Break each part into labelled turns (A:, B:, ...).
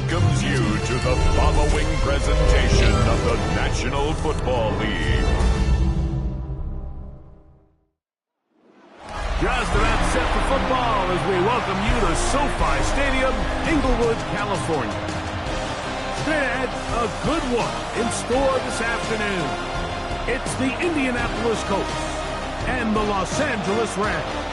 A: welcomes you to the following presentation of the National Football League.
B: Just about set for football as we welcome you to SoFi Stadium, Inglewood, California. Straight ahead, a good one in store this afternoon. It's the Indianapolis Colts and the Los Angeles Rams.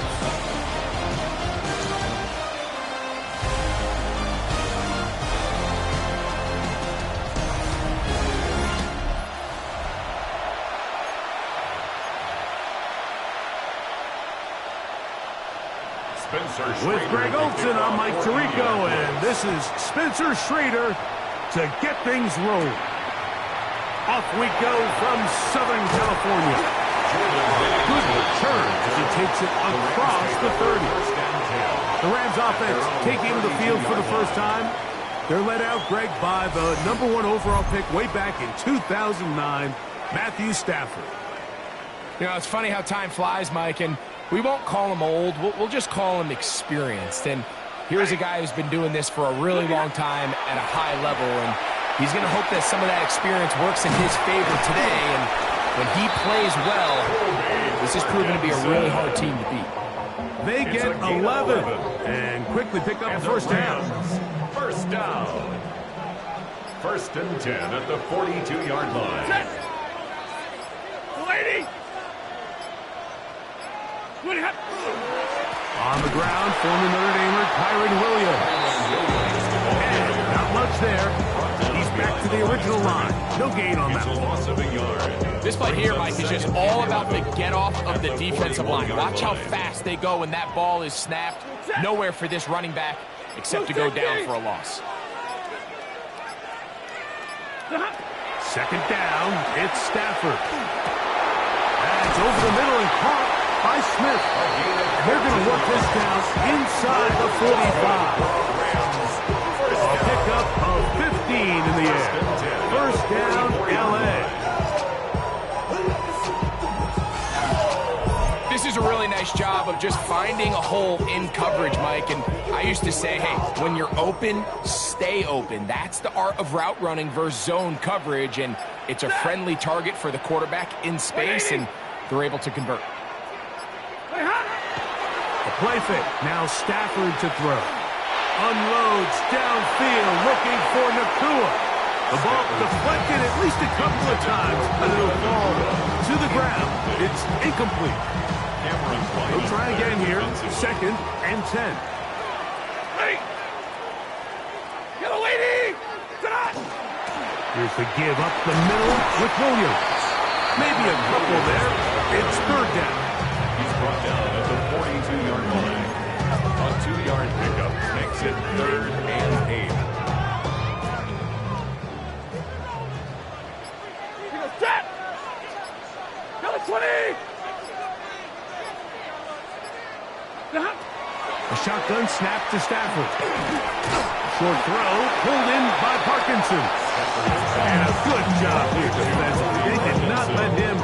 B: With Greg Olson, I'm Mike Tirico, and this is Spencer Schrader to get things rolling. Off we go from Southern California. Good return as he takes it across the 30. The Rams offense taking the field for the first time. They're led out, Greg, by the #1 overall pick way back in 2009, Matthew Stafford.
C: You know, it's funny how time flies, Mike, and we won't call him old. We'll just call him experienced. And here's a guy who's been doing this for a really long time at a high level, and he's going to hope that some of that experience works in his favor today. And when he plays well, this is proving to be a really hard team to beat.
B: They get 11 and quickly pick up the first down.
A: First down. 1st and 10 at the 42-yard line.
B: Lady! On the ground, former Notre Damer, Kyren Williams. And not much there. He's back to the original line. No gain on that one.
C: This play here, Mike, is just all about the get-off of the defensive line. Watch how fast they go when that ball is snapped. Nowhere for this running back except to go down for a loss.
B: Second down, it's Stafford. That's over the middle and caught by Smith. They're going to work this down inside the 45. A pickup of 15 in the air. First down, L.A.
C: This is a really nice job of just finding a hole in coverage, Mike. And I used to say, hey, when you're open, stay open. That's the art of route running versus zone coverage. And it's a friendly target for the quarterback in space, and they're able to convert.
B: A play fake. Now Stafford to throw. Unloads downfield looking for Nakua. The ball deflected at least a couple of times, and it'll fall to the ground. It's incomplete. They'll try again here. 2nd and 10. Hey! Get a lady! Here's the give up the middle with Williams. Maybe a couple there. It's 3rd down.
A: He's brought down at the 42-yard line. A 2-yard pickup makes it 3rd and 8.
B: Set! Go 20! A shotgun snap to Stafford. Short throw pulled in by Parkinson. And a good job here defensively. They did not let him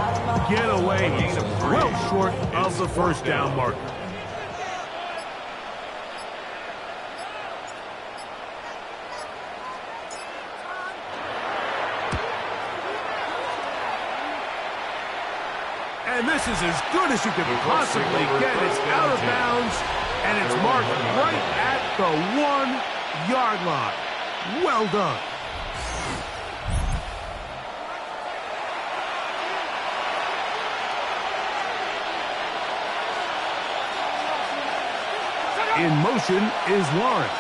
B: get away. He's well short of the first down marker. And this is as good as you could possibly get. It's out of bounds, and it's marked right at the 1-yard line. Well done. In motion is Lawrence.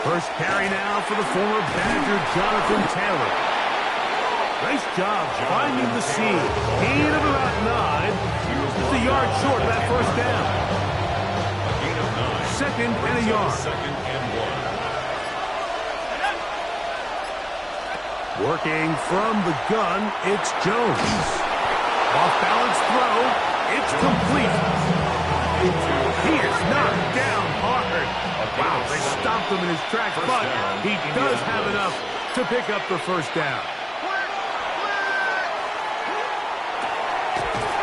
B: First carry now for the former Badger Jonathan Taylor. Nice job finding the seam. Gain of about 9. Just a yard short of that first down. 2nd and a yard.
A: 2nd and
B: 1. Working from the gun, it's Jones. Off balance throw. It's complete. He is knocked down hard. Wow, they stopped him in his tracks, but he does have enough to pick up the first down.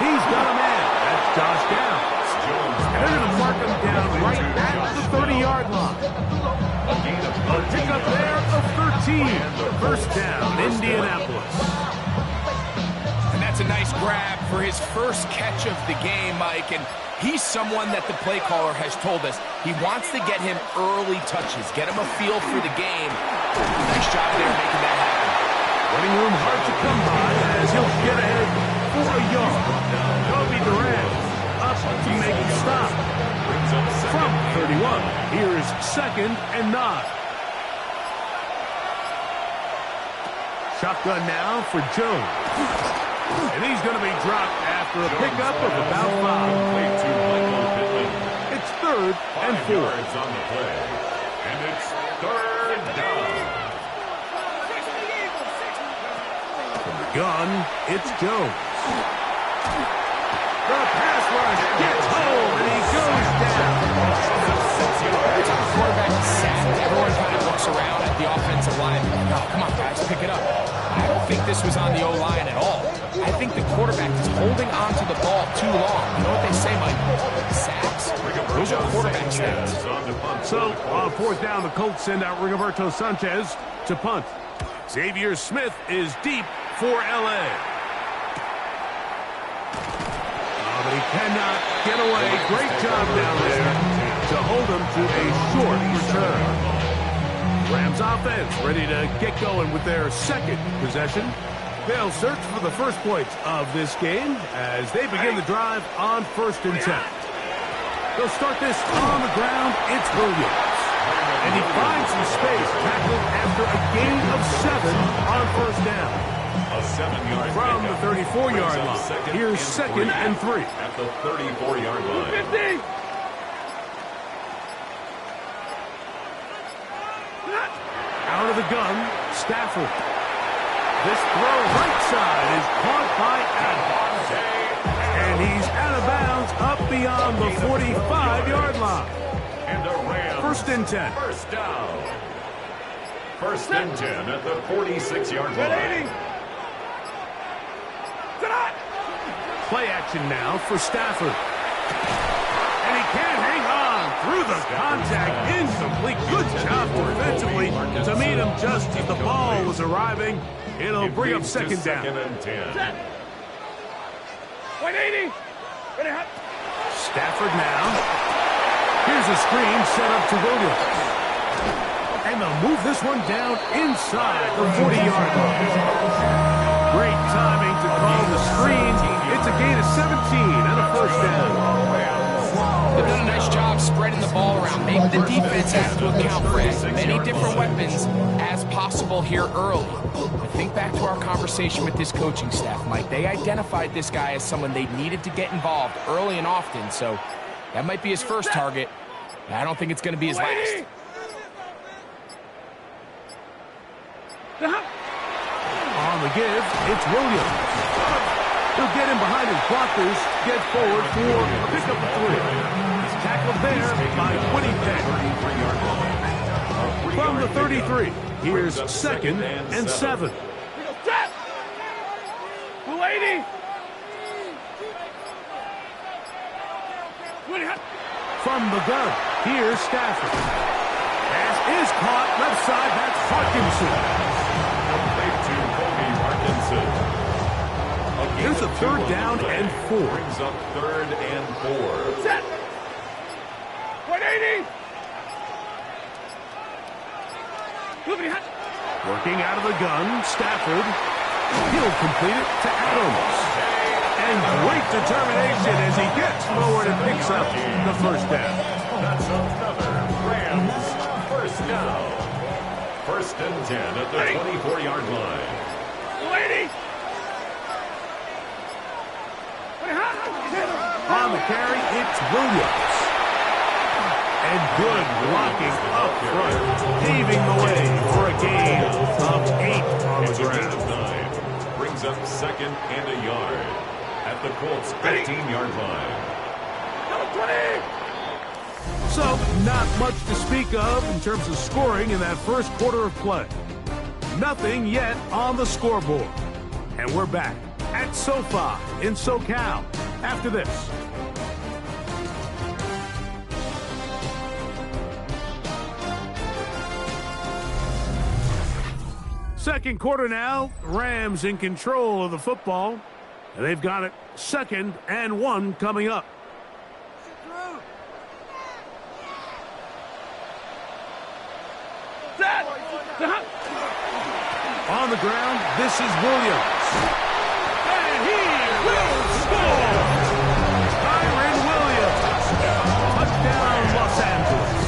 B: He's got a man. That's Josh Downs. And they're going to mark him down right at the 30-yard line. pickup there of 13. First down, Indianapolis.
C: And that's a nice grab for his first catch of the game, Mike. And he's someone that the play caller has told us he wants to get him early touches, get him a feel for the game. Nice job there making that happen.
B: Running room hard to come by as he'll get ahead for a yard. Kobe Durant up to make the stop. From 31, here's 2nd and 9. Shotgun now for Jones. And he's going to be dropped after a pickup of about 5. It's 3rd and 4.
A: On the play. And it's 3rd down.
B: From the gun, it's Jones. The pass rush gets home, and he goes down.
C: Every time a quarterback is sacked, everyone kind of looks around at the offensive line. Oh, come on, guys, pick it up. I don't think this was on the O-line at all. I think the quarterback is holding on to the ball too long. You know what they say, Mike? Sacks, those are quarterback stats.
B: So, on 4th down, the Colts send out Rigoberto Sanchez to punt. Xavier Smith is deep for L.A. But he cannot get away. Great job down there to hold him to a short return. Rams offense ready to get going with their 2nd possession. They'll search for the first points of this game as they begin the drive on 1st and 10. They'll start this on the ground. It's Williams. And he finds some space, tackled after a gain of 7 on 1st down.
A: A 7-yard
B: From the 34-yard line, here's 2nd and 3.
A: At the 34-yard line.
B: 50. Out of the gun, Stafford. This throw right side is caught by Adams. And he's out of bounds up beyond the 45-yard line.
A: And the Rams.
B: 1st and 10.
A: First down. 1st and 10 at the 46-yard line.
B: Play action now for Stafford. And he can't hang on through the contact. Incomplete. Good job defensively to meet him just as the ball was arriving. It'll bring up 2nd down.
A: 2nd and 10.
B: 180. Stafford now. Here's a screen set up to Williams. And they'll move this one down inside the 40-yard line. Great timing to call the screen. It's a gain of 17 and a 1st down.
C: They've done a nice job spreading the ball around. Make the defense have to account for as many different weapons as possible here early. But think back to our conversation with this coaching staff, Mike. They identified this guy as someone they needed to get involved early and often, so that might be his first target. I don't think it's going to be his last.
B: On the give, it's Williams. He'll get him behind his blockers, get forward for a pickup of 3. He's tackled there by Winnipeg. From the 33, here's 2nd and 7. 280. From the gun, here's Stafford. Pass is caught left side. That's Parkinson. Here's a 3rd down and 4.
A: Brings up 3rd and 4.
B: Set. 180. Working out of the gun, Stafford. He'll complete it to Adams. And great determination as he gets forward and picks up the 1st down.
A: That's another Rams 1st down. 1st and 10 at the 24-yard line.
B: 180. On the carry, it's Williams. And good blocking up front, paving the way for a gain of 8 on the ground.
A: 9 brings up 2nd and a yard at the Colts 15-yard line.
B: So, not much to speak of in terms of scoring in that first quarter of play. Nothing yet on the scoreboard. And we're back at SoFi in SoCal after this. Second quarter now. Rams in control of the football. And they've got it 2nd and 1 coming up. On the ground, this is Williams. And he will score! Kyron Williams. Touchdown, Los Angeles.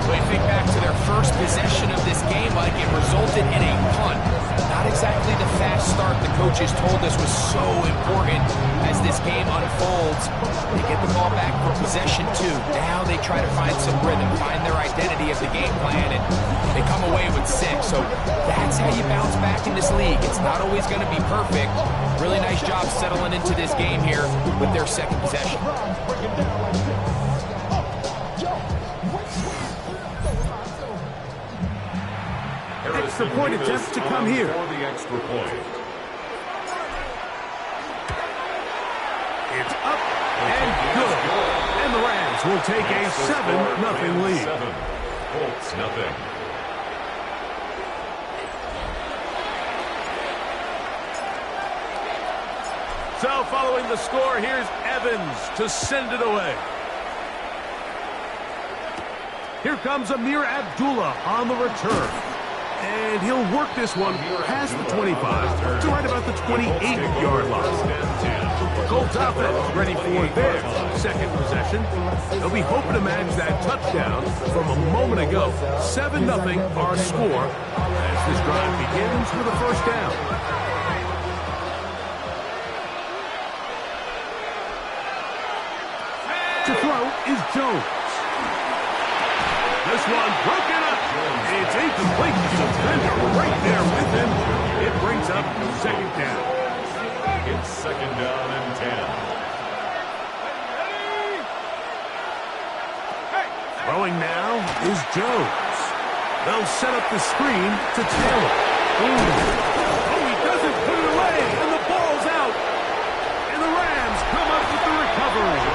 C: We think back to their first possession of this game, like it resulted in a punt. Not exactly the fast start the coaches told us was so important as this game unfolds. They get the ball back for possession 2. Now they try to find some rhythm, find their identity of the game plan, and they come away with 6. So that's how you bounce back in this league. It's not always going to be perfect. Really nice job settling into this game here with their second possession.
B: Extra point attempt to come here.
A: For the extra point.
B: It's up and good. And the Rams will take a 7-0 lead.
A: 7. Colts nothing.
B: So following the score, here's Evans to send it away. Here comes Amir Abdullah on the return. And he'll work this one past the 25 to right about the 28-yard line. Colts offense ready for their second possession. They'll be hoping to match that touchdown from a moment ago. 7-0 our score as this drive begins with a first down. To throw is Jones. This one broken up. It's incomplete. Defender right there with him. It brings up 2nd down.
A: It's 2nd down and 10.
B: Throwing now is Jones. They'll set up the screen to Taylor. Oh, he doesn't put it away, and the ball's out. And the Rams come up with the recovery.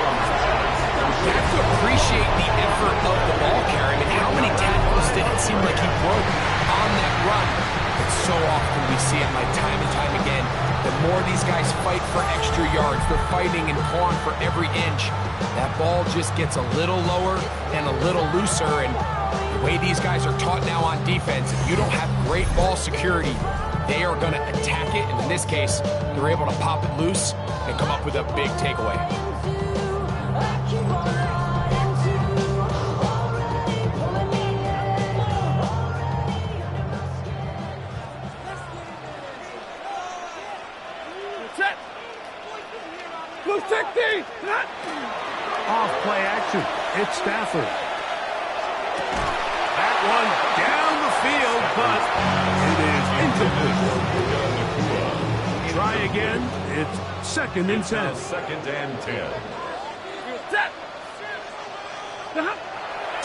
C: You have to appreciate the effort of the ball carrier. I mean, how many tackles did it seem like he broke on that run? But so often we see it, like time and time again. The more these guys fight for extra yards, they're fighting and clawing for every inch. That ball just gets a little lower and a little looser. And the way these guys are taught now on defense, if you don't have great ball security, they are going to attack it. And in this case, they're able to pop it loose and come up with a big takeaway.
B: Off play action. It's Stafford. That one down the field, but it is incomplete. Try again. It's 2nd and 10.
A: 2nd and 10.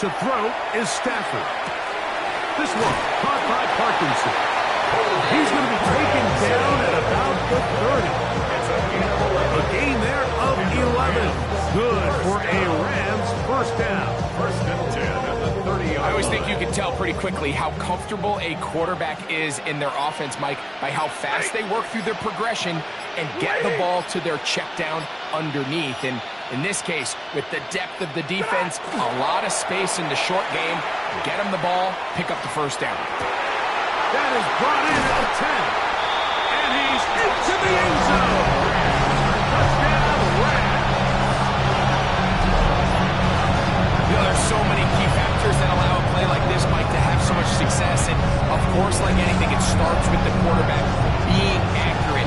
B: To throw is Stafford. This one caught by Parkinson. He's going to be taken down at about the 30. A gain there of 11. Good for a Rams first down.
A: 1st and 10 at the 30.
C: I always think you can tell pretty quickly how comfortable a quarterback is in their offense, Mike, by how fast they work through their progression and get the ball to their check down underneath. And in this case, with the depth of the defense, a lot of space in the short game, get them the ball, pick up the first down.
B: That is brought in at the 10. And he's into the end zone. Touchdown, Rams.
C: You know, there's so many key factors that allow a play like this, Mike, to have so much success. And, of course, like anything, it starts with the quarterback being accurate.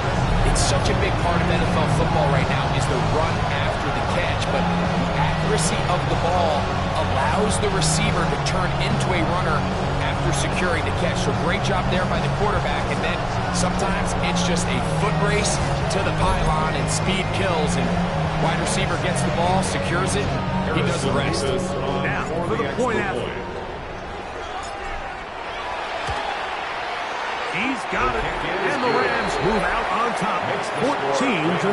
C: It's such a big part of NFL football right now is the run after the catch. But the accuracy of the ball allows the receiver to turn into a runner after securing the catch. So great job there by the quarterback. And then sometimes it's just a foot race to the pylon and speed kills. And wide receiver gets the ball, secures it, he does the rest.
B: Now for the point after. He's got it. And the Rams move out on top. 14-0.
A: 14.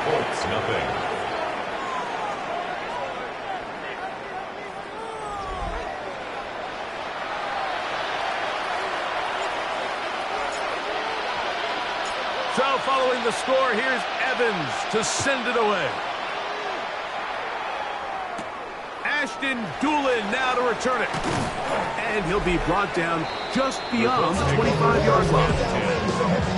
A: Colts nothing.
B: following the score. Here's Evans to send it away. Ashton Doolin now to return it. And he'll be brought down just beyond the 25-yard line.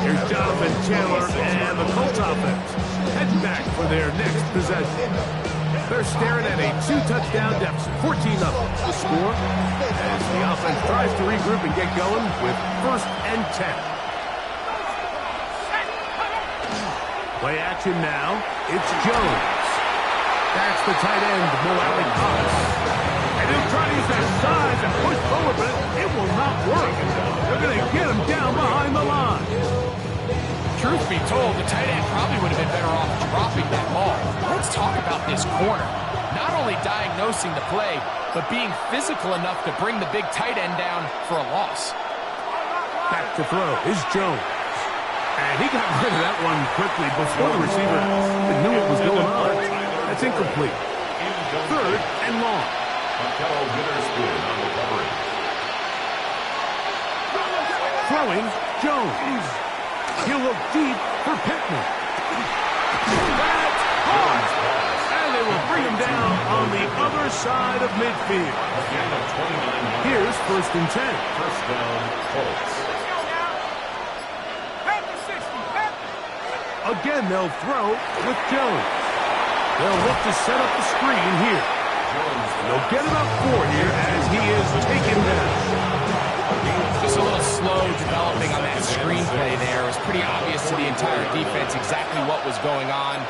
B: Here's Jonathan Taylor and the Colts offense heading back for their next possession. They're staring at a 2-touchdown deficit, 14-0. The score as the offense tries to regroup and get going with 1st and 10. Play action now. It's Jones. That's the tight end, Mo Alley-Cox. And he'll try to use that size and push forward, but it will not work. They're going to get him down behind the line.
C: Truth be told, the tight end probably would have been better off dropping that ball. Let's talk about this corner. Not only diagnosing the play, but being physical enough to bring the big tight end down for a loss.
B: Back to throw is Jones. And he got rid of that one quickly before the receiver knew what was going on. That's incomplete. 3rd and long. Throwing, Jones. He'll look deep for Pittman. That's caught! And they will bring him down on the other side of midfield. Here's 1st and 10.
A: First down, Colts.
B: Again, they'll throw with Jones. They'll look to set up the screen here. They'll get it up 4 here as he is taken down.
C: Just a little slow developing on that screenplay there. It was pretty obvious to the entire defense exactly what was going on.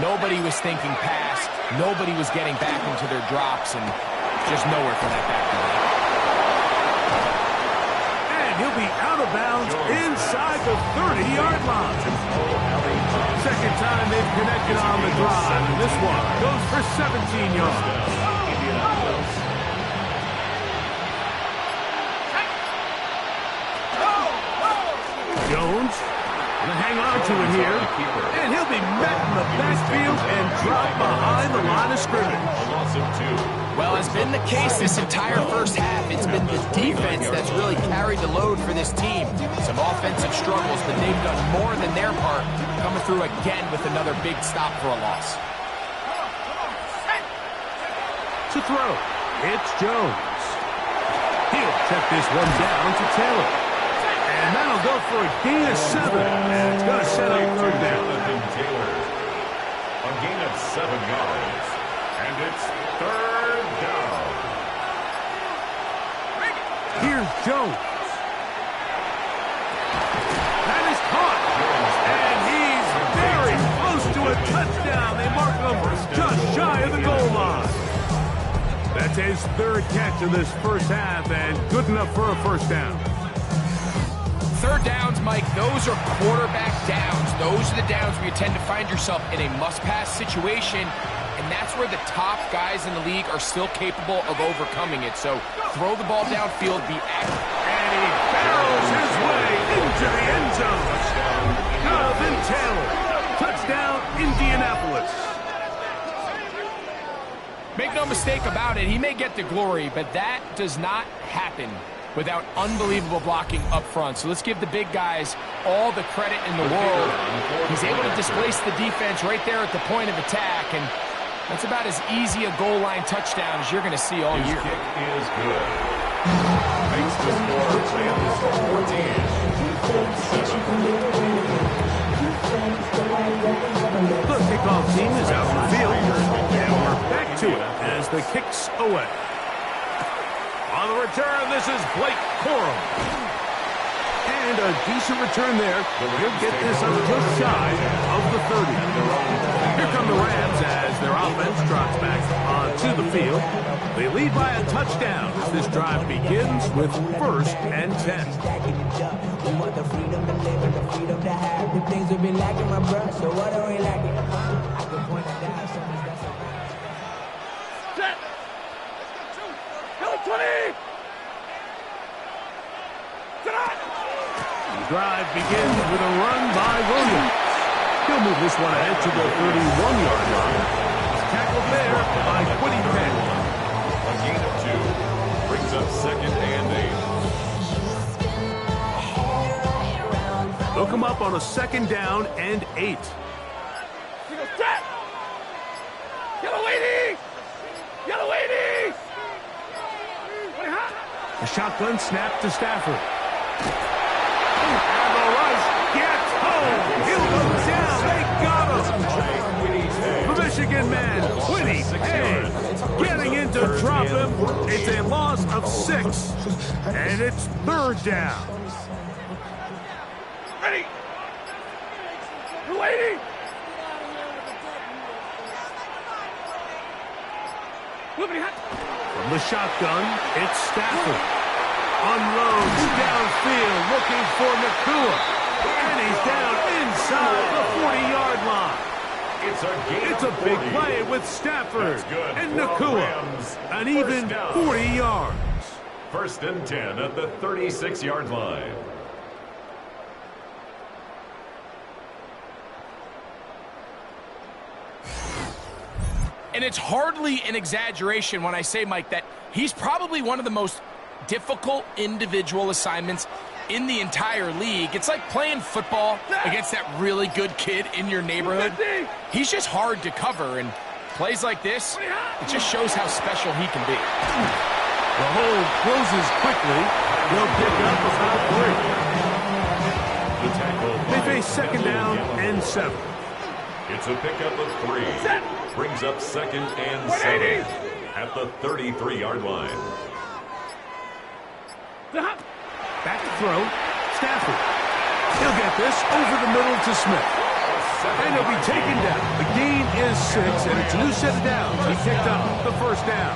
C: Nobody was thinking pass. Nobody was getting back into their drops, and just nowhere for that back to go.
B: And he'll be out of bounds inside the 30-yard line. Second time they've connected on the drive, and this one goes for 17 yards. Jones going to hang on to it here, and he'll be met in the backfield and dropped behind the line of scrimmage.
C: Well, as been the case this entire first half, it's been the defense that's really carried the load for this team. Some offensive struggles, but they've done more than their part, coming through again with another big stop for a loss.
B: To throw, it's Jones. He'll check this one down to Taylor. And that'll go for a gain of 7. And it's going to set up 3rd down.
A: Taylor. A gain of 7 yards. And it's 3rd down.
B: Here's Jones. That is caught. And he's very close to a touchdown. They mark him just shy of the goal line. That's his 3rd catch in this first half, and good enough for a 1st down.
C: 3rd downs, Mike, those are quarterback downs. Those are the downs where you tend to find yourself in a must-pass situation, and that's where the top guys in the league are still capable of overcoming it. So throw the ball downfield, be accurate.
B: And he barrels his way into the end zone. Jonathan Taylor, touchdown, Indianapolis.
C: Make no mistake about it, he may get the glory, but that does not happen without unbelievable blocking up front. So let's give the big guys all the credit in the world. He's able to displace the defense right there at the point of attack, and that's about as easy a goal line touchdown as you're going to see all year.
A: His kick is good. Makes the score Rams 14.
B: The kickoff team is out on the field, and we're back to it as the kick's away. On the return, this is Blake Corum. And a decent return there. He'll get this on just shy of the 30. Here come the Rams as their offense drops back onto the field. They lead by a touchdown as this drive begins with 1st and 10.
D: We want the freedom to live and the freedom to have. The things we've been lacking, my bruh, so what are we lacking? I can point it out, so much that's a fact.
B: Set! Go 20! The drive begins with a run by Williams. He'll move this one ahead to the 31-yard line. Tackled there by Quiddy Penn.
A: A gain of 2 brings up 2nd and 8.
B: They'll come up on a 2nd down and 8.
C: Yellow lady! Yellow lady!
B: A shotgun snap to Stafford. And the rush gets home. He'll go down. They got him. The Michigan man, Quiddy Hay, getting in to drop him. It's a loss of 6. And it's 3rd down.
C: Ready! Lady!
B: From the shotgun, it's Stafford. Unloads downfield, looking for Nakua. And he's down inside the 40-yard line. It's a big play with Stafford and Nakua. An even 40 yards.
A: 1st and 10 at the 36-yard line.
C: And it's hardly an exaggeration when I say, Mike, that he's probably one of the most difficult individual assignments in the entire league. It's like playing football against that really good kid in your neighborhood. He's just hard to cover, and plays like this, it just shows how special he can be.
B: The hole closes quickly. They'll pick up about 3. They face 2nd down and 7.
A: It's a pickup of 3. Brings up 2nd and 7 at the 33-yard line.
B: Back to throw. Stafford. He'll get this over the middle to Smith. And he'll be taken down. The gain is 6, and it's a new set of downs. He picked up the 1st down.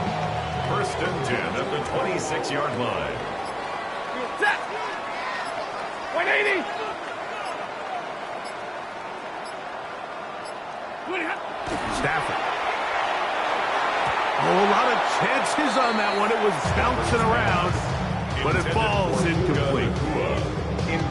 A: 1st and 10 at the 26-yard line.
C: 180!
B: Stafford. Oh, a lot of chances on that one. It was bouncing around, but it falls incomplete.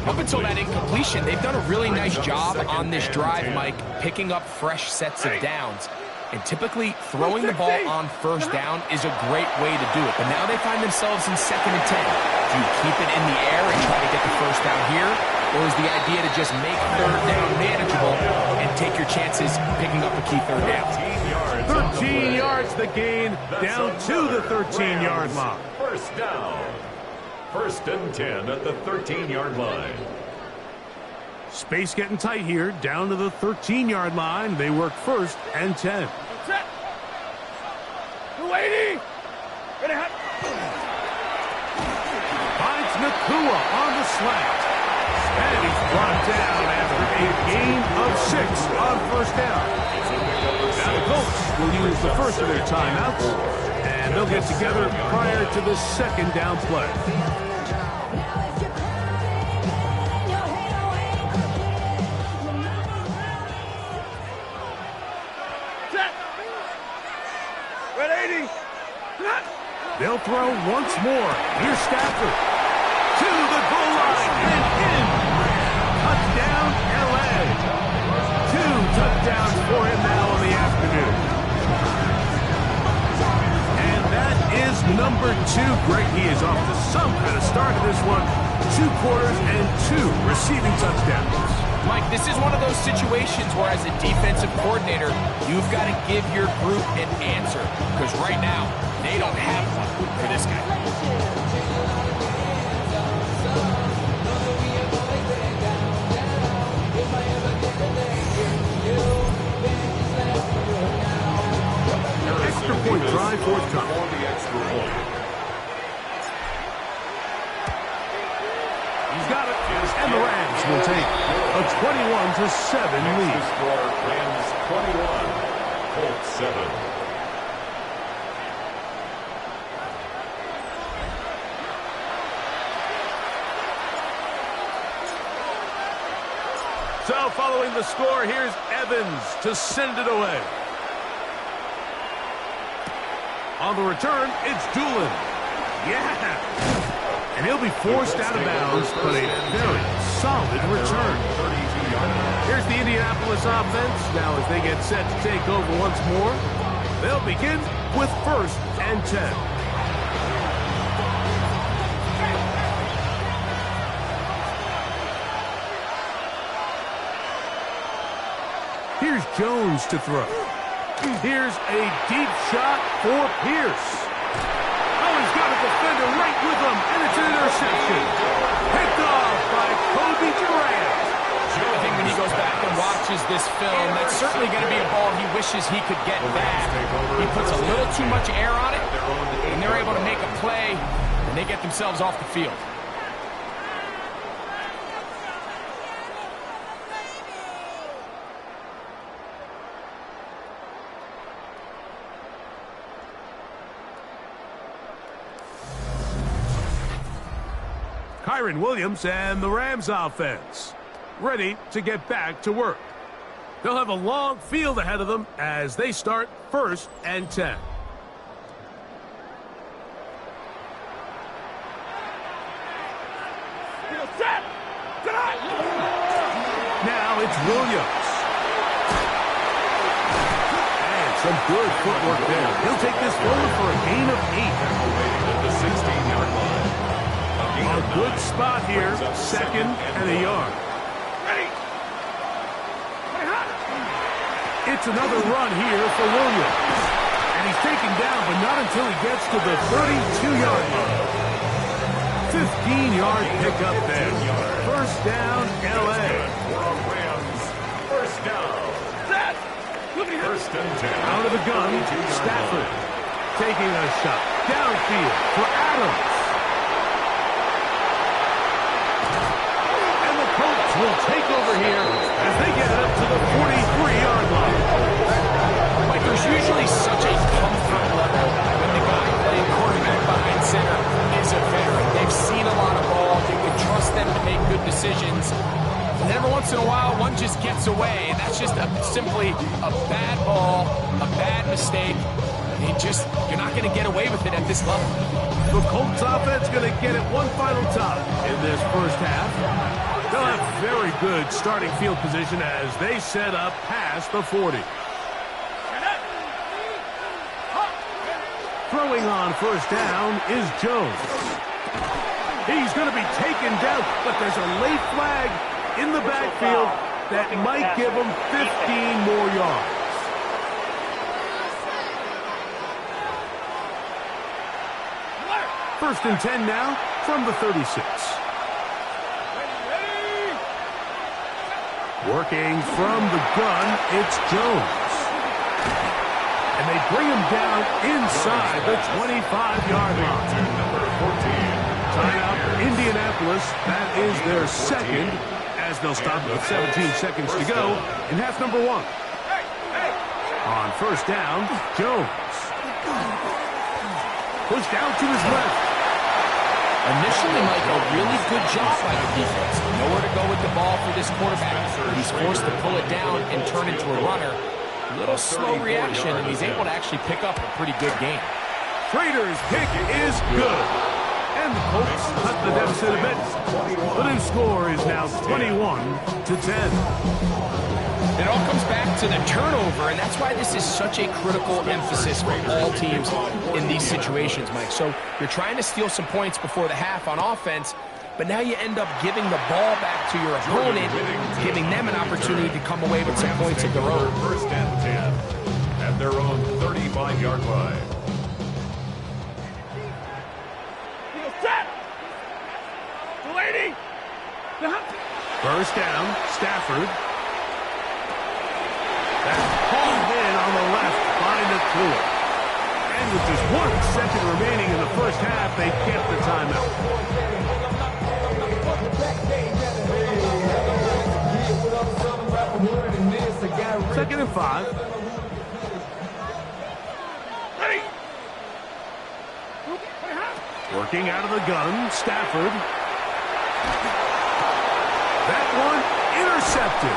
C: Up until that incompletion, they've done a really nice job on this drive, Mike, picking up fresh sets of downs. And typically, throwing the ball on 1st down is a great way to do it. But now they find themselves in 2nd and 10. Do you keep it in the air and try to get the 1st down here? Or is the idea to just make 3rd down manageable and take your chances picking up a key 3rd down?
B: 13 yards the gain, down to the 13-yard line.
A: 1st down. 1st and 10 at the 13-yard line.
B: Space getting tight here, down to the 13-yard line. They work 1st and 10. Finds Nakua on the slant. And he's brought down after a gain of 6 on 1st down. Now the Colts will use the first of their timeouts, and they'll get together prior to the 2nd down play. They'll throw once more. Here's Stafford. To the goal line and in. Touchdown, L.A. 2 touchdowns for him now in the afternoon. And that is number 2. Greg, he is off to some kind of start in this one. 2 quarters and 2 receiving touchdowns.
C: Mike, this is one of those situations where as a defensive coordinator, you've got to give your group an answer. Because right now, they don't have one for this guy.
B: Extra point drive forthcoming. He's got it. And the Rams will take a 21-7 lead.
A: Rams 21, Colts 7.
B: So following the score, here's Evans to send it away. On the return, it's Doolin. Yeah! And he'll be forced out of bounds, but a very solid return. Here's the Indianapolis offense. Now as they get set to take over once more, they'll begin with 1st and 10. Here's Jones to throw. Here's a deep shot for Pierce. Oh, he's got a defender right with him, and it's an interception. Picked off by Kobe Durant.
C: I think when he goes back and watches this film, that's certainly going to be a ball he wishes he could get back. He puts a little too much air on it, and they're able to make a play, and they get themselves off the field.
B: Kyron Williams and the Rams offense ready to get back to work. They'll have a long field ahead of them as they start 1st and 10. Now it's Williams. And some good footwork there. He'll take this forward for a gain of 8.
A: At the 16-yard line.
B: A good spot here, 2nd and a yard. It's another run here for Williams. And he's taken down, but not until he gets to the 32-yard line. 15-yard pickup there. 1st down, L.A.
A: Rams, 1st down. 1st and 10.
B: Out of the gun, Stafford taking a shot. Downfield for Adams. And the Colts will take over here as they get it up to the 43-yard line.
C: Like, there's usually such a comfort level when the guy playing quarterback behind center is a veteran. They've seen a lot of ball. You can trust them to make good decisions. And every once in a while, one just gets away, and that's just simply a bad ball, a bad mistake. You're not going to get away with it at this level.
B: The Colts offense going to get it one final time in this 1st half. They'll have very good starting field position as they set up past the 40. Throwing on 1st down is Jones. He's going to be taken down, but there's a late flag in the backfield that might give him 15 more yards. First and 10 now from the 36. Working from the gun, it's Jones. And they bring him down inside the 25-yard line. Timeout, Indianapolis. That is their 2nd, as they'll stop with 17 seconds to go in half number 1. On 1st down, Jones. Pushed out to his left.
C: Initially, Mike, a really good job by the defense. Nowhere to go with the ball for this quarterback. He's forced to pull it down and turn into a runner. A little slow reaction, and he's able to actually pick up a pretty good game.
B: Trader's pick is good. And the Colts cut the deficit a bit. The new score is now 21-10.
C: It all comes back to the turnover, and that's why this is such a critical emphasis for all teams in these situations, Mike. So you're trying to steal some points before the half on offense, but now you end up giving the ball back to your opponent, giving them an opportunity to come away with some points of their own.
A: 1st and 10 at their own 35-yard line.
B: First down, Stafford. That's hauled in on the left by Nakua. And with just 1 second remaining in the 1st half, they get the timeout. 2nd and 5. Working out of the gun, Stafford. That one intercepted.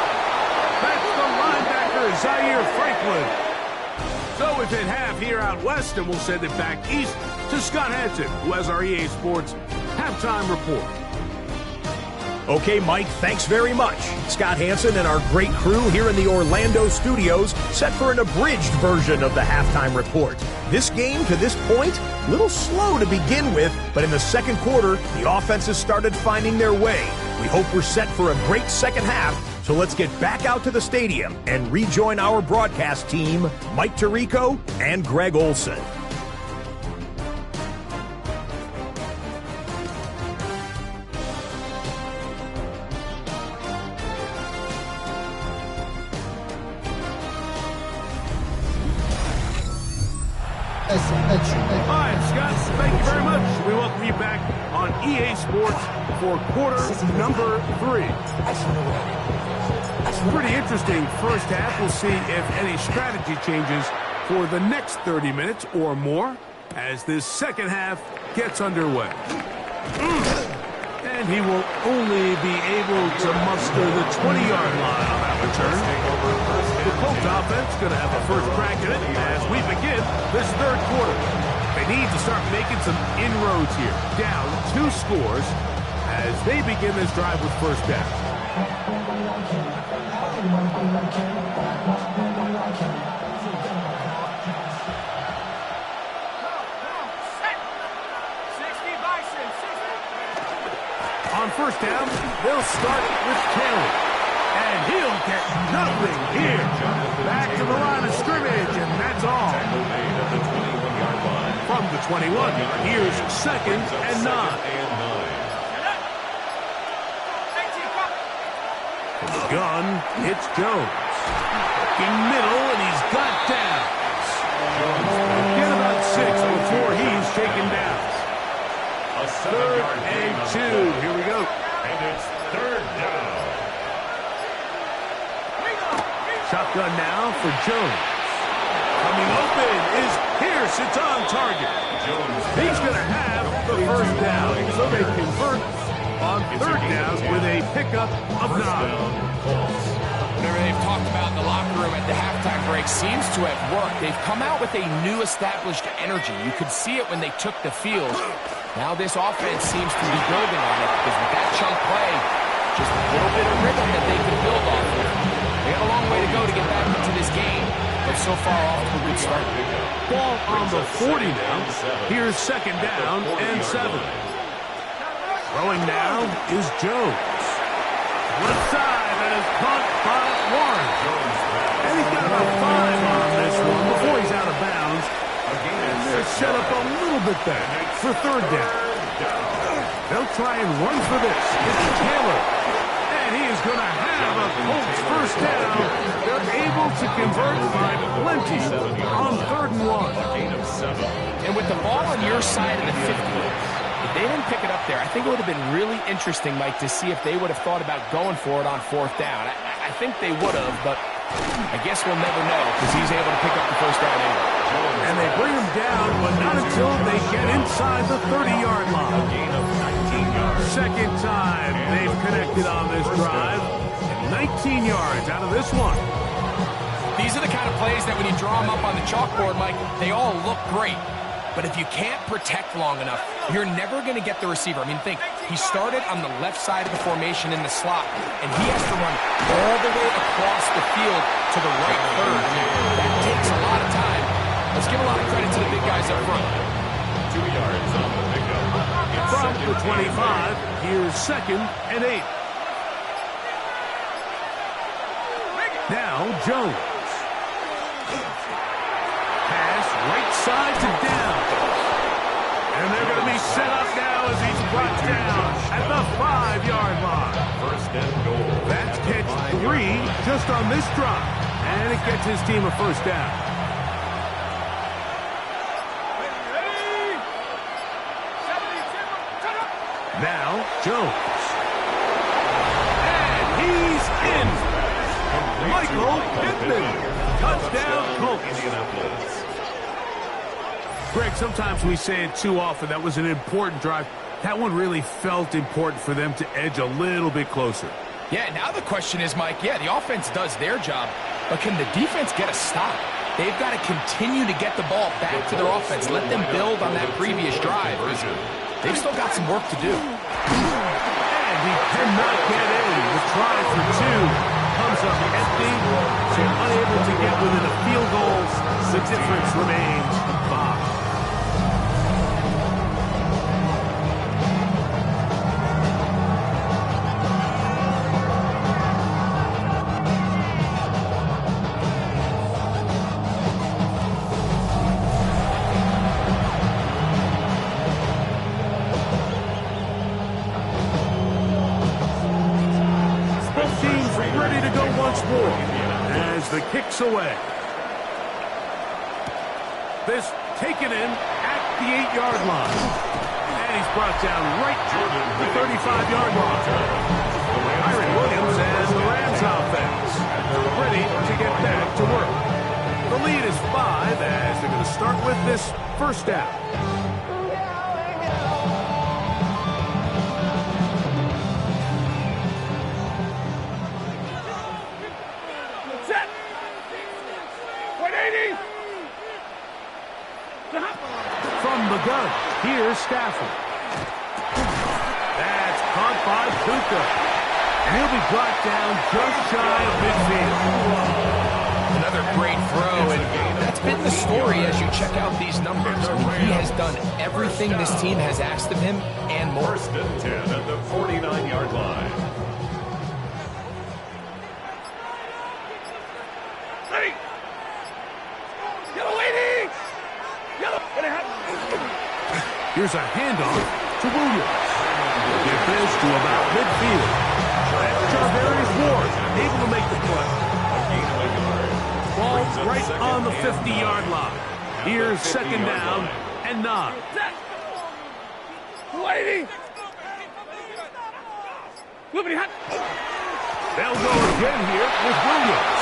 B: That's the linebacker, Zaire Franklin. So it's at half here out west, and we'll send it back east to Scott Hanson, who has our EA Sports halftime report.
E: Okay, Mike, thanks very much. Scott Hanson and our great crew here in the Orlando studios set for an abridged version of the halftime report. This game, to this point, a little slow to begin with, but in the 2nd quarter, the offenses started finding their way. We hope we're set for a great second half, so let's get back out to the stadium and rejoin our broadcast team, Mike Tirico and Greg Olson.
B: All right, Scott, thank you very much. We welcome you back on EA Sports for quarter number 3. Pretty interesting first half. We'll see if any strategy changes for the next 30 minutes or more as this second half gets underway. And he will only be able to muster the 20-yard line on that return. The Colts offense going to have a first crack at it as we begin this third quarter. They need to start making some inroads here. Down 2 scores as they begin this drive with first down. On first down, they'll start with Kelly. And he'll get nothing here. Back to the line of scrimmage, and that's all. From the 21, here's 2nd and 9. From the gun, it's Jones. In middle, and he's got downs. Get about 6 before he's taken down. 3rd and 2. Here we go.
A: And it's 3rd down.
B: Shotgun now for Jones. Coming open is Pierce. It's on target. He's going to have the first down, so they convert on 3rd down with a pickup of 9.
C: Whatever they've talked about in the locker room at the halftime break seems to have worked. They've come out with a new established energy. You could see it when they took the field. Now this offense seems to be building on it because with that chunk play, just a little bit of rhythm that they can build off of. They got a long way to go to get back into this game, but so far off to a good start.
B: Ball on the 40 now. Here's 2nd down and 7. Throwing now is Jones. Left side, and is caught by Warren. And he's got about 5 on this one before he's out of bounds. And they're set up a little bit there for 3rd down. They'll try and run for this. It's Taylor. And he is going to have a Colts first down. They're able to convert by plenty on 3rd and 1.
C: And with the ball on your side of the 50, if they didn't pick it up there, I think it would have been really interesting, Mike, to see if they would have thought about going for it on 4th down. I think they would have, but I guess we'll never know because he's able to pick up the first down anyway.
B: And they bring him down, but not until they get inside the 30-yard line. 2nd time they've connected on this drive. 19 yards out of this one.
C: These are the kind of plays that when you draw them up on the chalkboard, Mike, they all look great. But if you can't protect long enough, you're never going to get the receiver. I mean, think, he started on the left side of the formation in the slot, and he has to run all the way across the field to the right third. That takes a lot of time. Let's give a lot of credit to the big guys up front.
A: 2 yards on the pickup.
B: From the 25, here's 2nd and 8. Now Jones. Pass right side to down. And they're going to be set up now as he's brought down at the 5-yard line.
A: 1st and goal.
B: That's catch 3 just on this drive. And it gets his team a first down. Now Jones. And he's in. Michael Pittman. Touchdown Colts.
A: Indianapolis.
B: Greg, sometimes we say it too often. That was an important drive. That one really felt important for them to edge a little bit closer.
C: Yeah, now the question is, Mike, yeah, the offense does their job, but can the defense get a stop? They've got to continue to get the ball back to their offense. Let them build on that previous drive. They've still got some work to do.
B: And he cannot get in. The try for 2 comes up empty, so unable to get within a field goal. The difference remains 5. kicks away. This taken in at the 8-yard line. And he's brought down right at the 35-yard line. Kyron Williams and the Rams offense ready to get back to work. The lead is 5 as they're going to start with this first down.
F: Set. 180.
B: From the gun, here's Stafford. That's caught by Puka. And he'll be brought down just shy of midfield.
C: Another great throw, and that's been the story as you check out these numbers. I mean, he has done everything this team has asked of him and more.
A: First and 10 at the 49-yard line.
F: Ready. Yellow waiting. Yellow. What happened?
B: Here's a handoff to Williams. Get this to about midfield. That's Jarvarius Ward, able to make the play. Ball right on the 50-yard line. Here's second down and 9.
F: Waiting. Moving hot.
B: They'll go again here with Williams.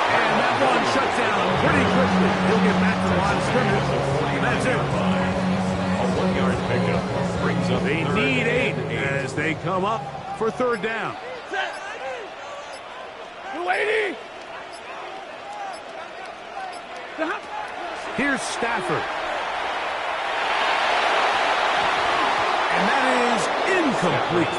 B: And that one shut down pretty quickly. He'll get back to the line of scrimmage. And that's it.
A: A 1-yard pickup brings up
B: They need 8 as they come up for third down.
F: Waiting.
B: Here's Stafford. And that is incomplete.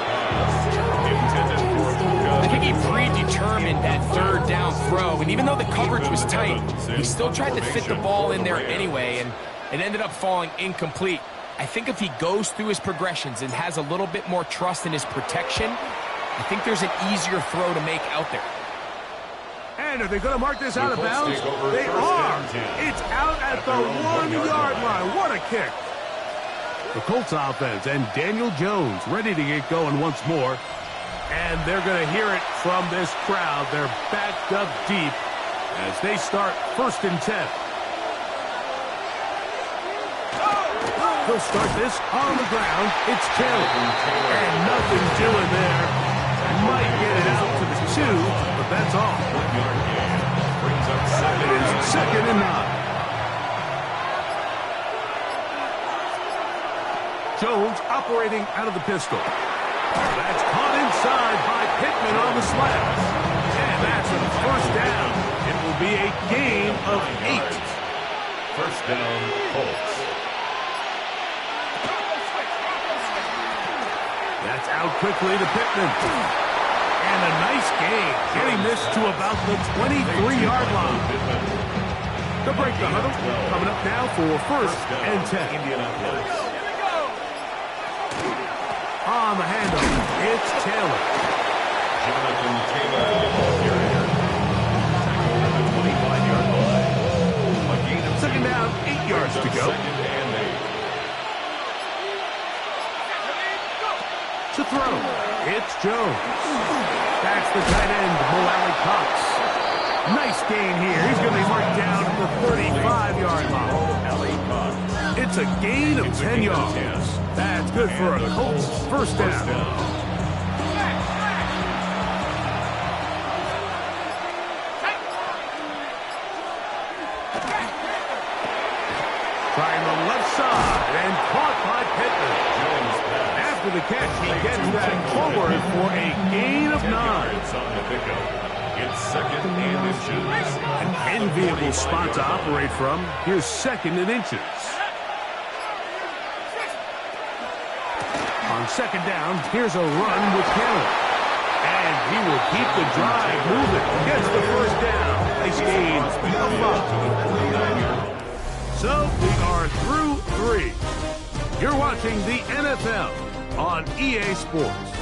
C: I think he predetermined that third down throw, and even though the coverage was tight, he still tried to fit the ball in there anyway, and it ended up falling incomplete. I think if he goes through his progressions and has a little bit more trust in his protection, I think there's an easier throw to make out there.
B: And are they going to mark this out of bounds? They are. It's out at the 1-yard line. What a kick. The Colts offense and Daniel Jones ready to get going once more. And they're going to hear it from this crowd. They're backed up deep as they start first and 10. They'll start this on the ground. It's Taylor. And nothing doing there. Might get it out to the 2, but that's all.
A: 1-yard gain brings up
B: It is second and 9. Jones operating out of the pistol. That's caught inside by Pittman on the slap. And that's a first down. It will be a gain of 8.
A: First down, Colts.
B: That's out quickly to Pittman. And a nice gain, getting this to about the 23-yard line. To break the huddle, coming up now for first and 10.
A: Indianapolis.
B: On the handoff, it's Taylor.
A: Jonathan Taylor, the ball carrier. Tackled at the 25-yard line. A gain of 2.
B: Second down, 8 yards to go.
A: Second and 8.
B: To throw, it's Jones. That's the tight end, Mo Cox. Nice gain here. He's going to be marked down at the 35-yard line. It's a gain of 10 yards. That's good for a Colts first down. Trying the left side and caught by Pittman. After the catch, he gets that forward for a gain of 9.
A: On the pickup. It's second and inches.
B: An enviable spot to operate from. Here's second and inches. On second down, here's a run with Taylor. And he will keep the drive moving. Gets the first down. Nice gain of 5. So we are through 3. You're watching the NFL on EA Sports.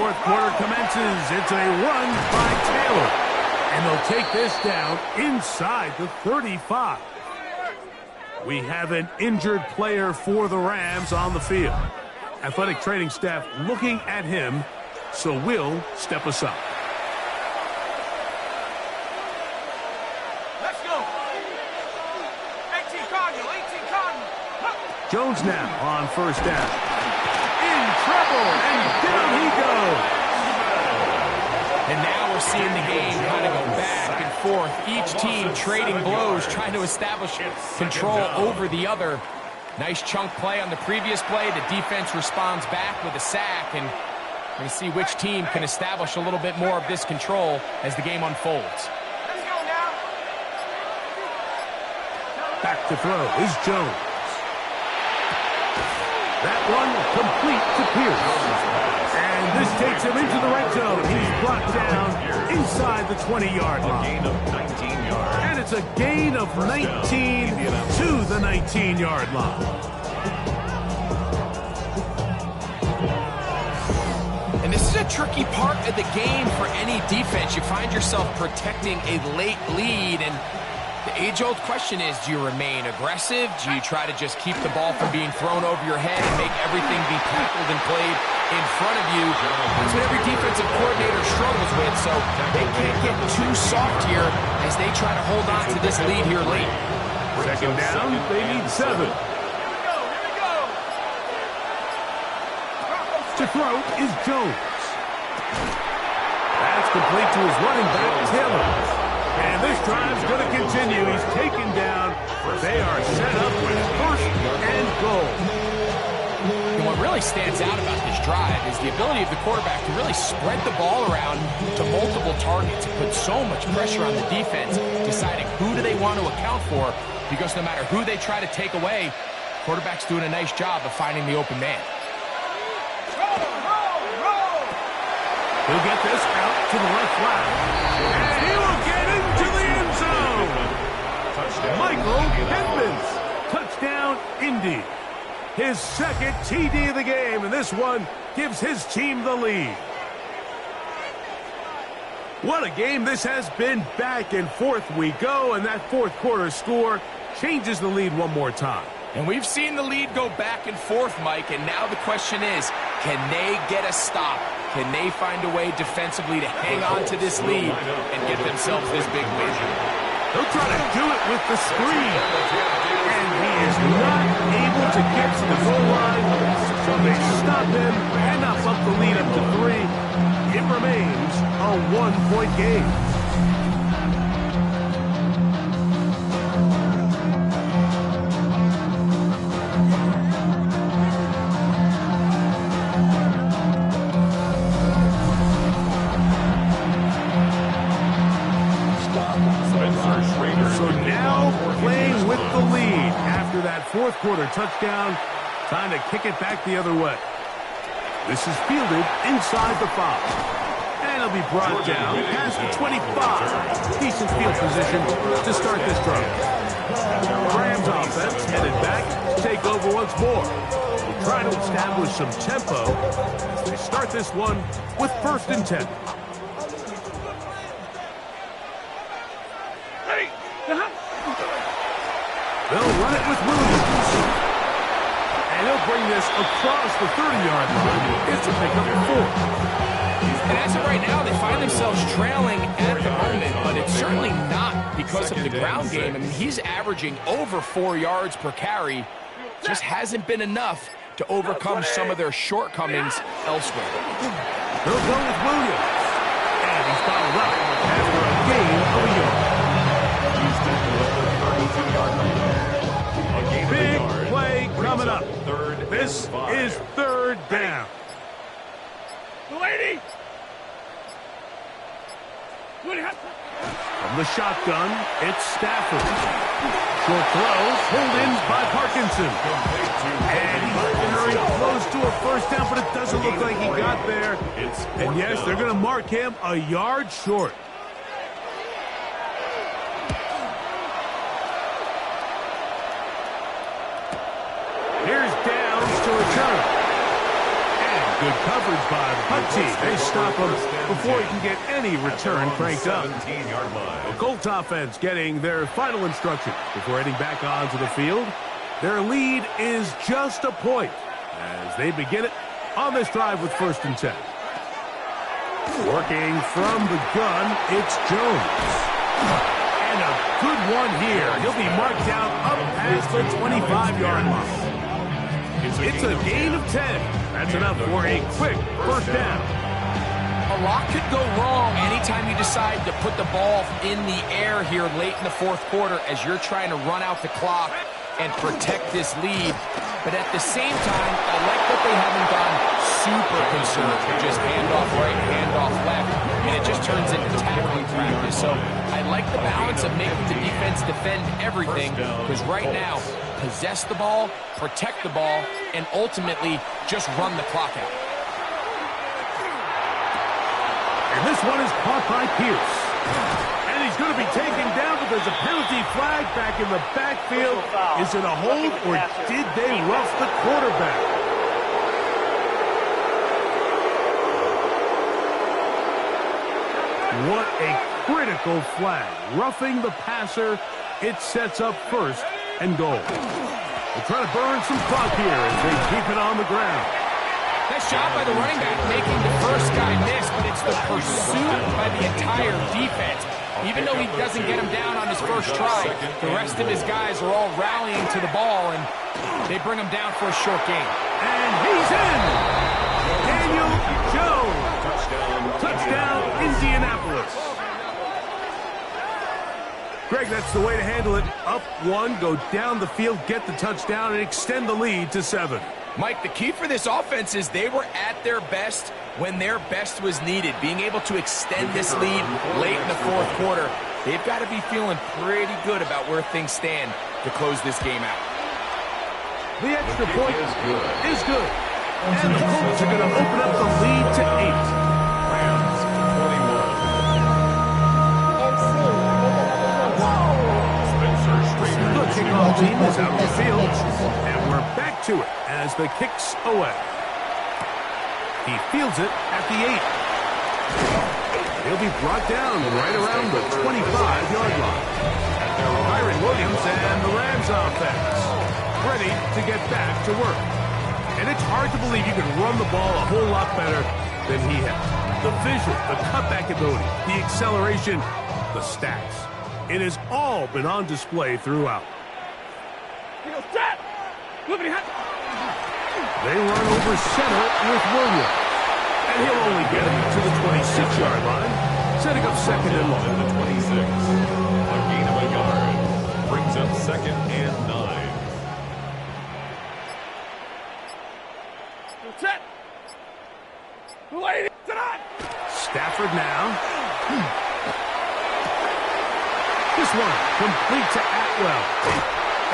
B: fourth quarter commences. It's a run by Taylor. And they'll take this down inside the 35. We have an injured player for the Rams on the field. Athletic training staff looking at him, so we'll step aside.
F: Let's go. 18 Cardinal, 18 Cardinal.
B: Jones now on first down. In trouble, and down he goes.
C: And now we're seeing the game kind of go back and forth. Each team trading blows, trying to establish control over the other. Nice chunk play on the previous play. The defense responds back with a sack, and we're going to see which team can establish a little bit more of this control as the game unfolds.
F: Let's go now.
B: Back to throw is Jones. That one complete to Pierce. And this takes him into the red zone. He's brought down inside the 20-yard line.
A: A gain of 19 yards.
B: And it's a gain of 19 to the 19-yard line.
C: And this is a tricky part of the game for any defense. You find yourself protecting a late lead, and the age-old question is, do you remain aggressive? Do you try to just keep the ball from being thrown over your head and make everything be tackled and played in front of you? That's what every defensive coordinator struggles with, so they can't get too soft here as they try to hold on to this lead here late.
B: Second down, they need 7.
F: Here we go.
B: To throw is Jones. That's complete to his running back, Taylor. And this drive's going to continue. He's taken down. They are set up with first and goal.
C: And what really stands out about this drive is the ability of the quarterback to really spread the ball around to multiple targets and put so much pressure on the defense, deciding who do they want to account for, because no matter who they try to take away, quarterback's doing a nice job of finding the open man.
B: He'll get this out to the left flat. And he will get into the end zone. Michael Edmonds. Touchdown, Indy. His second TD of the game, and this one gives his team the lead. What a game this has been. Back and forth we go, and that fourth quarter score changes the lead one more time.
C: And we've seen the lead go back and forth, Mike, and now the question is, can they get a stop? Can they find a way defensively to hang on to this lead and get themselves this big win?
B: They'll try to do it with the screen. And he is not able to get to the goal line, so they stop him and not bump the lead up to 3. It remains a 1-point game. So now playing with the lead after that fourth quarter touchdown, time to kick it back the other way. This is fielded inside the 5. And it'll be brought down past the 25. Decent field position to start this drive. Rams offense headed back, take over once more. We'll try to establish some tempo as they start this one with first and 10. They'll run it with Williams. And he'll bring this across the 30-yard line. It's a pickup of 4.
C: And as of right now, they find themselves trailing at the moment, but it's certainly not because of the ground game. I mean, he's averaging over 4 yards per carry. Just hasn't been enough to overcome some of their shortcomings elsewhere.
B: They'll go with Williams. And he's fouled up after a gain of a yard. Big play coming up. This is third down.
F: Lady.
B: From the shotgun, it's Stafford. Short throw, pulled in by Parkinson. And he's very close to a first down, but it doesn't look like he got there. And yes, they're going to mark him a yard short. Here's Downs to return. And Good coverage by the punt team. They stop him before he can get any return cranked up.
A: 17-yard line.
B: The Colts offense getting their final instruction before heading back onto the field. Their lead is just a point as they begin it on this drive with 1st and 10. Working from the gun, it's Jones. And a good one here. He'll be marked down up past the 25-yard line. It's a gain of 10. That's enough for a quick 1st down.
C: A lot could go wrong anytime you decide to put the ball in the air here late in the 4th quarter as you're trying to run out the clock and protect this lead. But at the same time, I like that they haven't gone super conservative. Just handoff right, handoff left. And it just turns into tackling practice. So I like the balance of making the defense defend everything. Because right now, possess the ball, protect the ball, and ultimately just run the clock out.
B: And this one is caught by Pierce. And he's going to be taken down, but there's a penalty flag back in the backfield. Is it a hold, or did they rough the quarterback? What a critical flag. Roughing the passer, it sets up 1st and goal. They're trying to burn some clock here as they keep it on the ground.
C: Nice job by the running back making the first guy miss, but it's the pursuit by the entire defense. Even though he doesn't get him down on his first try, the rest of his guys are all rallying to the ball, and they bring him down for a short gain.
B: And he's in! Daniel Jones! Touchdown, Indianapolis. Greg, that's the way to handle it. Up 1, go down the field, get the touchdown, and extend the lead to 7.
C: Mike, the key for this offense is they were at their best when their best was needed. Being able to extend this lead late in the 4th quarter, they've got to be feeling pretty good about where things stand to close this game out.
B: The extra point is good. And the Colts are going to open up the lead to 8.
A: Rams 21.
B: The kickoff team is out of the field. And we're back to it as the kick's away. He fields it at the 8. He'll be brought down right around the 25-yard line. Kyron Williams and the Rams offense ready to get back to work. And it's hard to believe you can run the ball a whole lot better than he has. The vision, the cutback ability, the acceleration, the stats. It has all been on display throughout. They run over center with Williams. And he'll only get it to the 26-yard line, setting up 2nd and long.
A: At the 26. A gain of a yard. Brings up 2nd and 9.
B: Stafford now. This one complete to Atwell.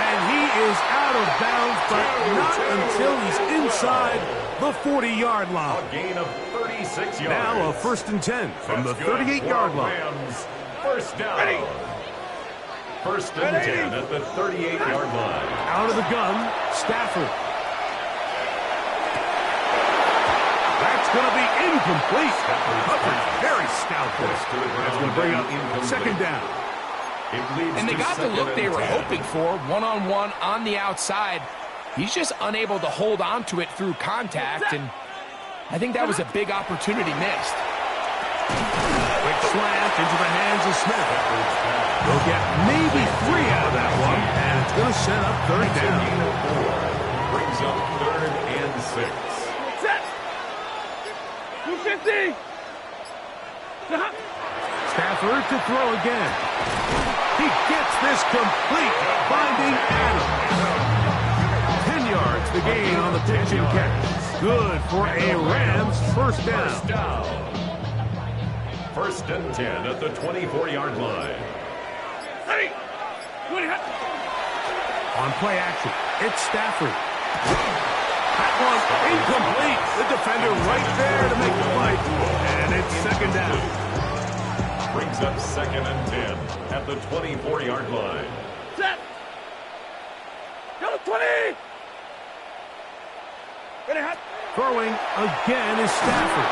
B: And he is out of bounds, but not until he's inside the 40-yard line.
A: A gain of 36 yards.
B: Now a 1st and 10 from the 38-yard line.
A: Rams, 1st down. Ready. 1st and 10 at the 38-yard line.
B: Out of the gun, Stafford. That's going to be incomplete. Coverage very stout there. That's going to bring up 2nd down.
C: And they got the look they were hoping for, one-on-one on the outside. He's just unable to hold on to it through contact, and I think that was a big opportunity missed.
B: Quick slant into the hands of Smith. They'll get maybe 3 out of that one, and it's going to set up 3rd down.
A: Brings up 3rd and 6.
F: Set. 250.
B: Stafford to throw again. He gets this complete, finding Adams. 10 yards the gain on the pitch and catch. Good for a Rams 1st down.
A: 1st down. 1st and 10 at the 24-yard line.
B: On play action, it's Stafford. That one incomplete. The defender right there to make the play. And it's 2nd down.
A: Brings up 2nd and 10 at the 24-yard line.
F: Set. Go 20. Ready, hot.
B: Throwing again is Stafford.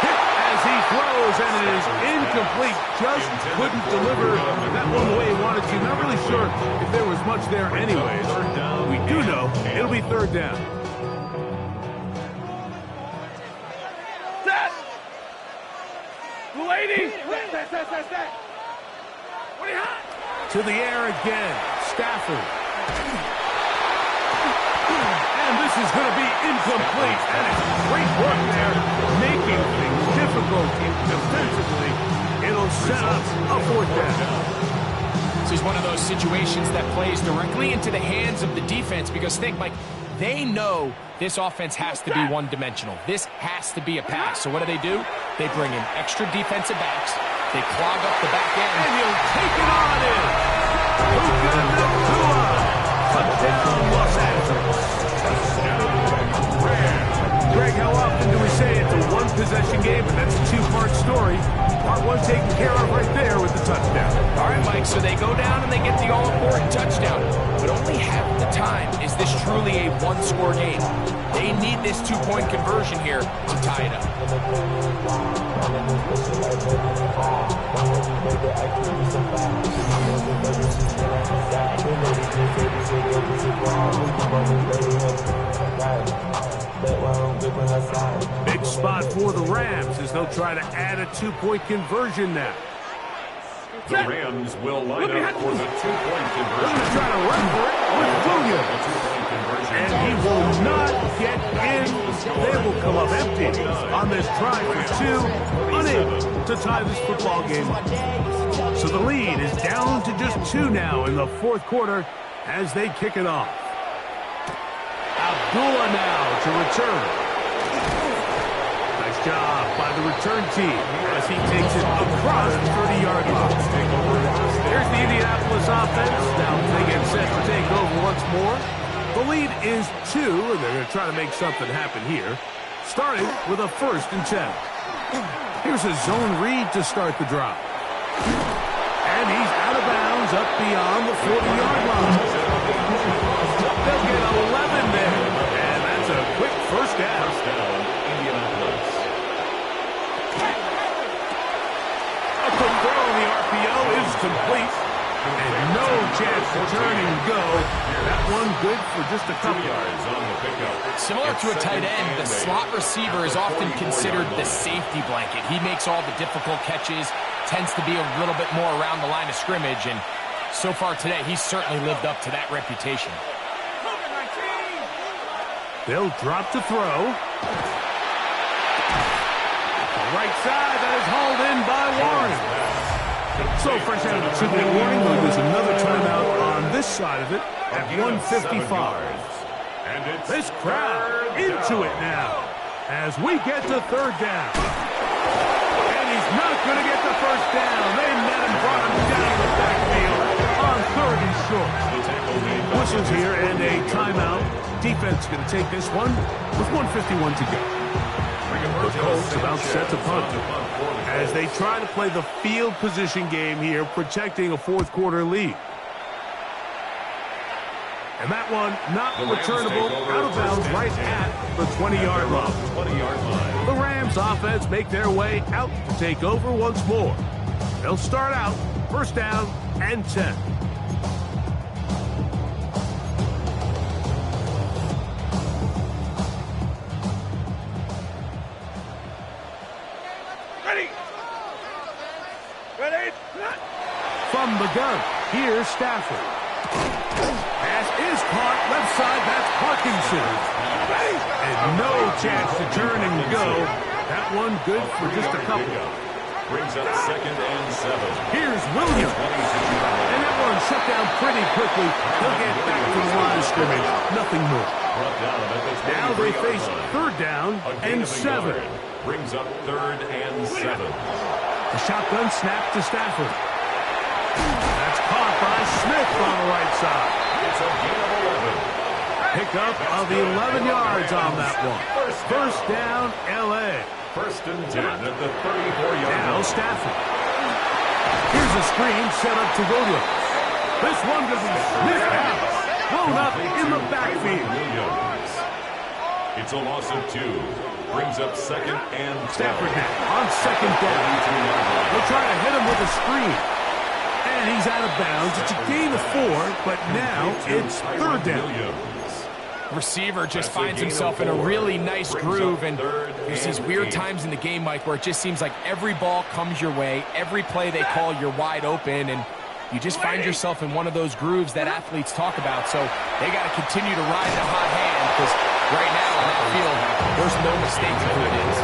B: Hit as he throws, and it is incomplete. Just couldn't deliver that one the way he wanted to. Not really sure if there was much there anyways. We do know it'll be third down. To the air again, Stafford. And this is going to be incomplete. And it's great work there, making things difficult defensively. It'll set up a fourth down.
C: This is one of those situations that plays directly into the hands of the defense because think, Mike, they know this offense has to be one-dimensional. This has to be a pass. So what do? They bring in extra defensive backs. They clog up the back end.
B: And he'll take it on in. Luka Nakua. Touchdown, Los Angeles. Greg, how often do we say it's a one-possession game, and that's a two-part story? Part one taken care of right there with the touchdown.
C: All right, Mike, so they go down and they get the all-important touchdown. But only half the time is this truly a one-score game. They need this two-point conversion here to tie it up.
B: Big spot for the Rams as they'll try to add a two-point conversion now.
A: The Rams will line up for the two-point
B: They're
A: conversion.
B: going to try to run for it with Williams. And he will not get in. They will come up empty on this try for two, unable to tie this football game up. So the lead is down to just two now in the fourth quarter as they kick it off. Abdullah now to return. Nice job by the return team as he takes it across the 30-yard line. Here's the Indianapolis offense. Now they get set to take over once more. The lead is 2, and they're going to try to make something happen here, starting with a 1st and 10. Here's a zone read to start the drive. And he's out of bounds up beyond the 40-yard line. They'll get 11 there, and that's a quick first down.
A: Indianapolis.
B: A quick throw on the RPO is complete. And no chance to turn and go. That one good for just a couple
A: yards on the pickup.
C: Similar to a tight end, the slot receiver is often considered the safety blanket. He makes all the difficult catches, tends to be a little bit more around the line of scrimmage, and so far today, he's certainly lived up to that reputation.
B: They'll drop to throw. The right side, that is hauled in by Warren. So fresh out of the 2-minute warning, though, there's another timeout on this side of it at 1:55. This crowd into it now as we get to third down. And he's not going to get the first down. They met him, brought him down the backfield on 3rd and short. Whistles here and a timeout. Defense going to take this one with 1:51 to go. The Colts about set to punt as they try to play the field position game here, protecting a fourth quarter lead. And that one not returnable, out of bounds right at the 20-yard line. The Rams offense make their way out to take over once more. They'll start out 1st down and 10. From the gun, here's Stafford. Pass is caught, left side, that's Parkinson. And no chance to turn and go. That one good for just a couple.
A: Brings up 2nd and 7.
B: Here's Williams. And that one shut down pretty quickly. He'll get back to the line of scrimmage. Nothing more. Now they face 3rd down and 7.
A: Brings up 3rd and 7.
B: The shotgun snap to Stafford. That's caught by Smith on the right side.
A: It's a gain of 11.
B: Pickup of 11 yards on that one. 1st down, L.A.
A: 1st and 10 at the 34-yard line.
B: Now Stafford. Here's a screen set up to Williams. This one to be sniffed out. Blown up in the backfield.
A: It's a loss of 2. Brings up second and 12.
B: Stafford now on second down. They'll try to hit him with a screen. And he's out of bounds. It's a gain of 4, but now it's third down.
C: Receiver just finds himself in a really nice groove, and there's these weird times in the game, Mike, where it just seems like every ball comes your way, every play they call, you're wide open, and you just find yourself in one of those grooves that athletes talk about. So they got to continue to ride the hot hand, because right now on that field, there's no mistake who it is.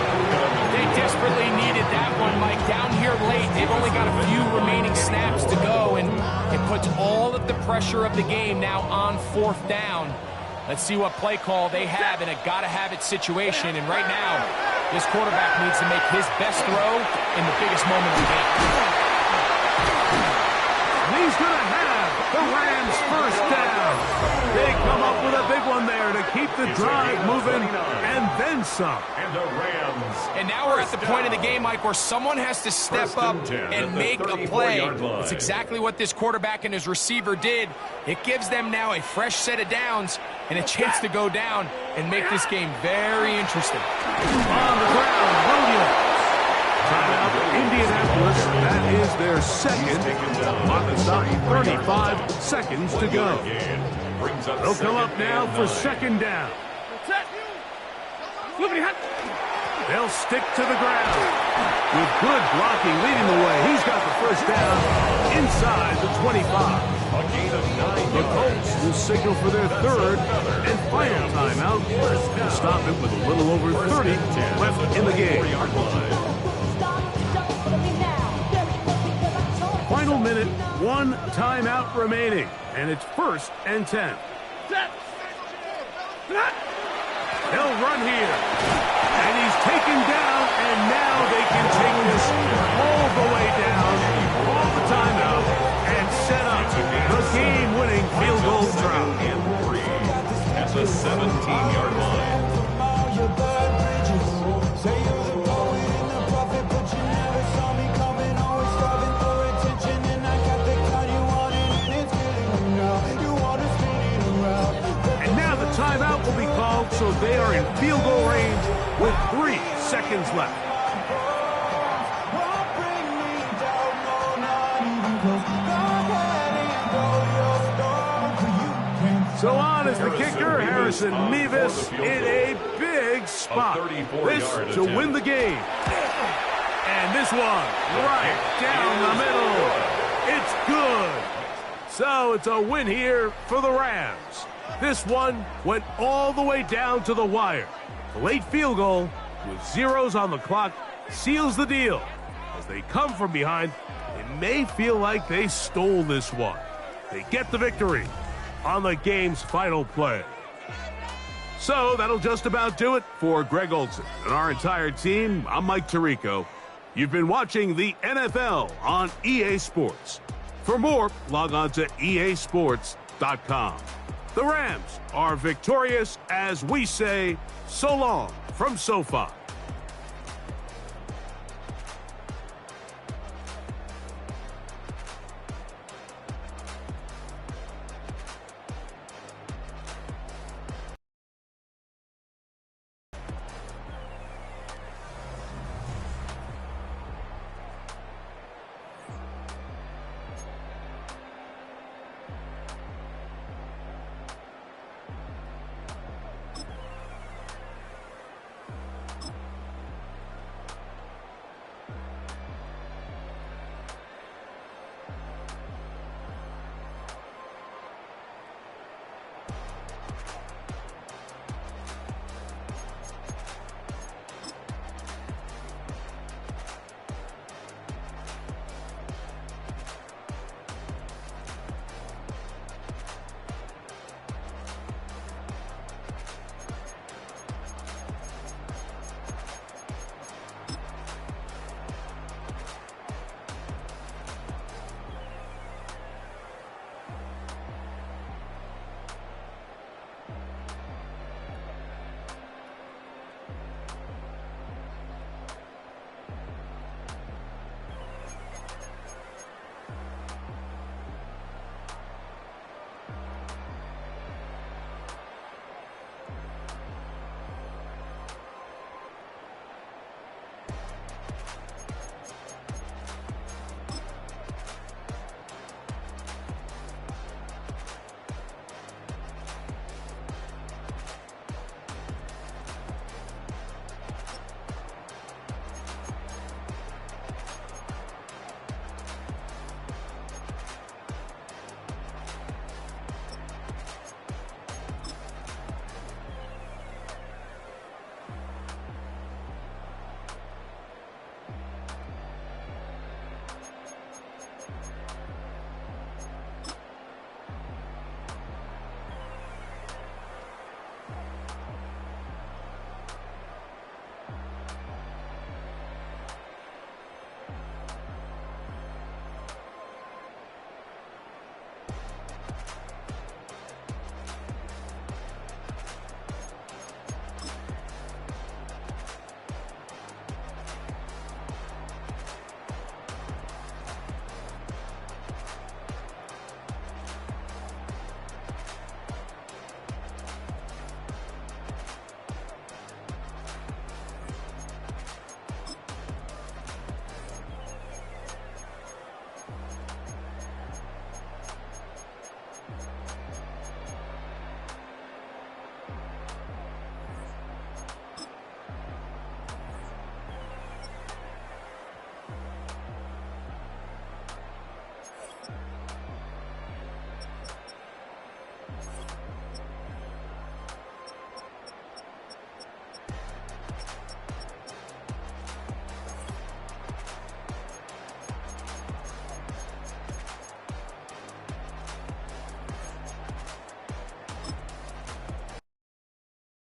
C: They desperately needed that one, Mike. Down here late, they've only got a few remaining snaps to go, and it puts all of the pressure of the game now on 4th down. Let's see what play call they have in a gotta-have-it situation. And right now, this quarterback needs to make his best throw in the biggest moment of the game.
B: And he's going to have the Rams first down. They come up with a big one there to keep the drive moving, and then some.
A: And the Rams.
C: And now we're at the point of the game, Mike, where someone has to step up and make a play. It's exactly what this quarterback and his receiver did. It gives them now a fresh set of downs and a chance to go down and make this game very interesting.
B: On the ground, Williams. Timeout, Indianapolis. That is their second. On the side, 35 seconds to go. They'll come up now for second down. They'll stick to the ground. With good blocking leading the way, he's got the first down inside the 25.
A: A gain of 9
B: The Colts will signal for their third and final timeout to stop it with a little over 30 left in the game. Final minute, 1 timeout remaining, and it's 1st and 10. They'll run here, and he's taken down, and now they can take this all the way down, all the time out, and set up the game-winning field goal try.
A: At the 17-yard line.
B: Timeout will be called, so they are in field goal range with 3 seconds left. So on is the kicker, Harrison Mevis, in a big spot. This to win the game. And this one right down the middle. It's good. So it's a win here for the Rams. This one went all the way down to the wire. The late field goal with zeros on the clock seals the deal. As they come from behind, it may feel like they stole this one. They get the victory on the game's final play. So that'll just about do it for Greg Olson and our entire team. I'm Mike Tirico. You've been watching the NFL on EA Sports. For more, log on to easports.com. The Rams are victorious as we say so long from SoFi.